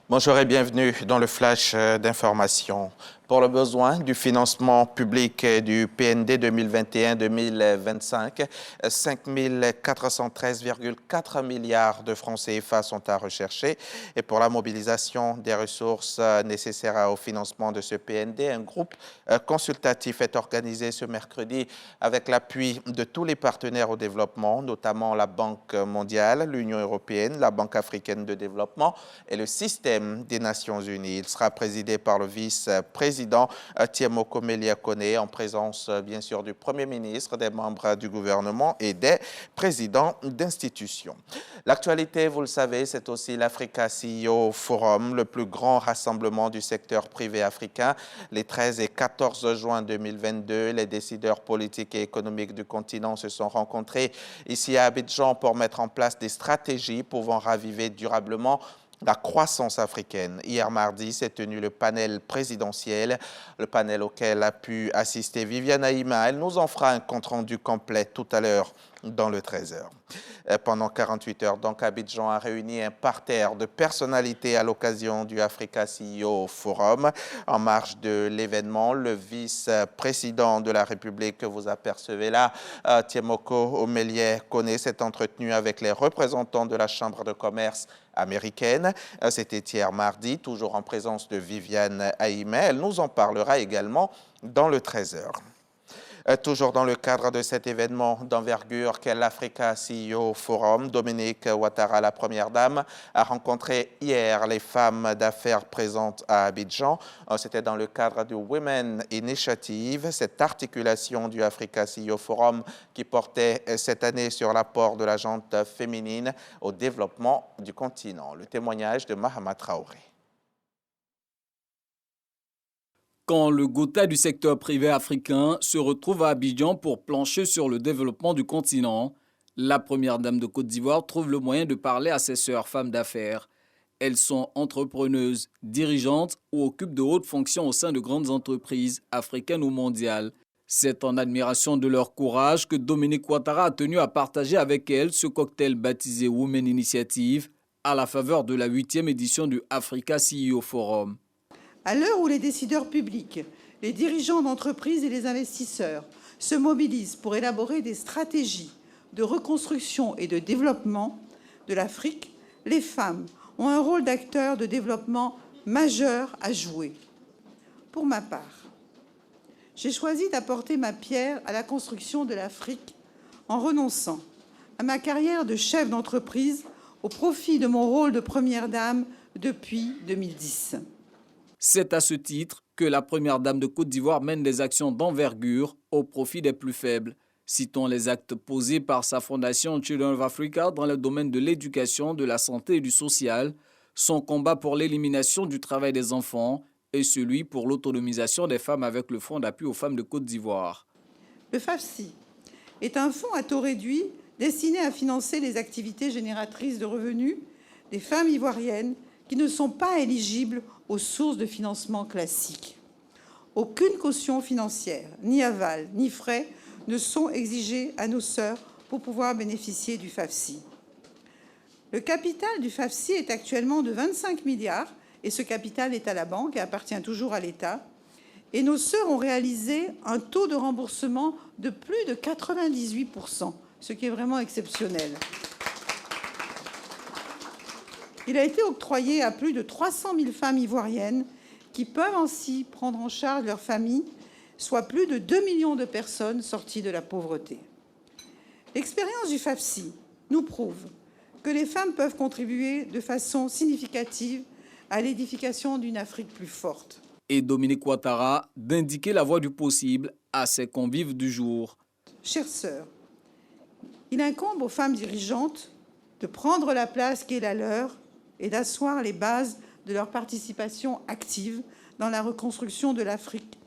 Bonjour et bienvenue dans le flash d'information. Pour le besoin du financement public du PND 2021-2025, 5 413,4 milliards de francs CFA sont à rechercher. Et pour la mobilisation des ressources nécessaires au financement de ce PND, un groupe consultatif est organisé ce mercredi avec l'appui de tous les partenaires au développement, notamment la Banque mondiale, l'Union européenne, la Banque africaine de développement et le système des Nations unies. Il sera présidé par le vice-président Tiemoko Melia Kone, en présence bien sûr du Premier ministre, des membres du gouvernement et des présidents d'institutions. L'actualité, vous le savez, c'est aussi l'Africa CEO Forum, le plus grand rassemblement du secteur privé africain. Les 13 et 14 juin 2022, les décideurs politiques et économiques du continent se sont rencontrés ici à Abidjan pour mettre en place des stratégies pouvant raviver durablement la croissance africaine. Hier mardi, s'est tenu le panel présidentiel, le panel auquel a pu assister Viviane Aïma. Elle nous en fera un compte-rendu complet tout à l'heure dans le 13h. Pendant 48 heures, donc, Abidjan a réuni un parterre de personnalités à l'occasion du Africa CEO Forum. En marge de l'événement, le vice-président de la République que vous apercevez là, Tiemoko Melia Kone, s'est entretenu avec les représentants de la Chambre de commerce américaine. C'était hier mardi, toujours en présence de Viviane Aïma. Elle nous en parlera également dans le 13h. Toujours dans le cadre de cet événement d'envergure qu'est l'Africa CEO Forum, Dominique Ouattara, la première dame, a rencontré hier les femmes d'affaires présentes à Abidjan. C'était dans le cadre du Women Initiative, cette articulation du Africa CEO Forum qui portait cette année sur l'apport de la gente féminine au développement du continent. Le témoignage de Mahama Traoré. Quand le Gotha du secteur privé africain se retrouve à Abidjan pour plancher sur le développement du continent, la première dame de Côte d'Ivoire trouve le moyen de parler à ses sœurs femmes d'affaires. Elles sont entrepreneuses, dirigeantes ou occupent de hautes fonctions au sein de grandes entreprises africaines ou mondiales. C'est en admiration de leur courage que Dominique Ouattara a tenu à partager avec elles ce cocktail baptisé Women Initiative à la faveur de la 8e édition du Africa CEO Forum. À l'heure où les décideurs publics, les dirigeants d'entreprises et les investisseurs se mobilisent pour élaborer des stratégies de reconstruction et de développement de l'Afrique, les femmes ont un rôle d'acteur de développement majeur à jouer. Pour ma part, j'ai choisi d'apporter ma pierre à la construction de l'Afrique en renonçant à ma carrière de chef d'entreprise au profit de mon rôle de première dame depuis 2010. C'est à ce titre que la première dame de Côte d'Ivoire mène des actions d'envergure au profit des plus faibles. Citons les actes posés par sa fondation Children of Africa dans le domaine de l'éducation, de la santé et du social, son combat pour l'élimination du travail des enfants et celui pour l'autonomisation des femmes avec le Fonds d'appui aux femmes de Côte d'Ivoire. Le FAFSI est un fonds à taux réduit destiné à financer les activités génératrices de revenus des femmes ivoiriennes qui ne sont pas éligibles aux sources de financement classiques. Aucune caution financière, ni aval, ni frais ne sont exigés à nos sœurs pour pouvoir bénéficier du FAFSI. Le capital du FAFSI est actuellement de 25 milliards et ce capital est à la banque et appartient toujours à l'État. Et nos sœurs ont réalisé un taux de remboursement de plus de 98%, ce qui est vraiment exceptionnel. Il a été octroyé à plus de 300 000 femmes ivoiriennes qui peuvent ainsi prendre en charge leur famille, soit plus de 2 millions de personnes sorties de la pauvreté. L'expérience du FAFSI nous prouve que les femmes peuvent contribuer de façon significative à l'édification d'une Afrique plus forte. Et Dominique Ouattara d'indiquer la voie du possible à ses convives du jour. Chères sœurs, il incombe aux femmes dirigeantes de prendre la place qui est la leur et d'asseoir les bases de leur participation active dans la reconstruction de l'Afrique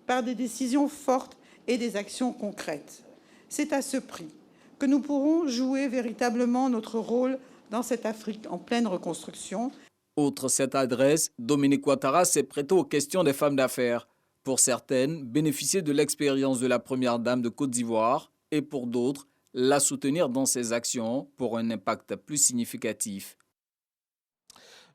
par des décisions fortes et des actions concrètes. C'est à ce prix que nous pourrons jouer véritablement notre rôle dans cette Afrique en pleine reconstruction. Outre cette adresse, Dominique Ouattara s'est prêté aux questions des femmes d'affaires. Pour certaines, bénéficier de l'expérience de la première dame de Côte d'Ivoire et pour d'autres, la soutenir dans ses actions pour un impact plus significatif.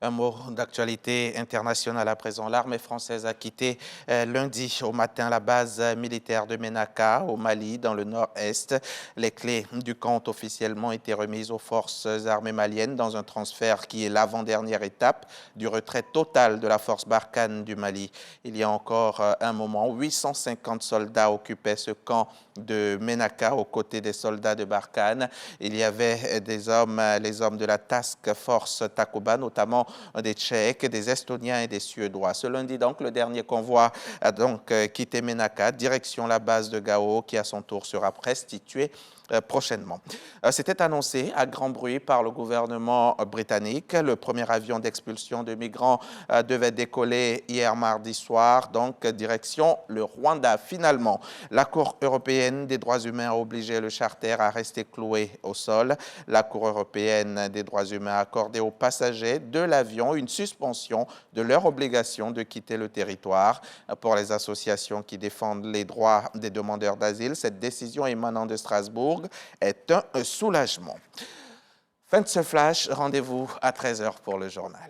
Un mot d'actualité internationale à présent. L'armée française a quitté lundi au matin la base militaire de Ménaka au Mali, dans le nord-est. Les clés du camp ont officiellement été remises aux forces armées maliennes dans un transfert qui est l'avant-dernière étape du retrait total de la force Barkhane du Mali. Il y a encore un moment, 850 soldats occupaient ce camp de Ménaka aux côtés des soldats de Barkhane. Il y avait des hommes, les hommes de la Task Force Takuba, notamment des Tchèques, des Estoniens et des Suédois. Ce lundi, donc, le dernier convoi a donc quitté Ménaka, direction la base de Gao, qui à son tour sera restituée prochainement. C'était annoncé à grand bruit par le gouvernement britannique. Le premier avion d'expulsion de migrants devait décoller hier mardi soir, donc direction le Rwanda. Finalement, la Cour européenne des droits humains a obligé le charter à rester cloué au sol. La Cour européenne des droits humains a accordé aux passagers de l'avion une suspension de leur obligation de quitter le territoire. Pour les associations qui défendent les droits des demandeurs d'asile, cette décision émanant de Strasbourg est un soulagement. Fin de ce flash, rendez-vous à 13h pour le journal.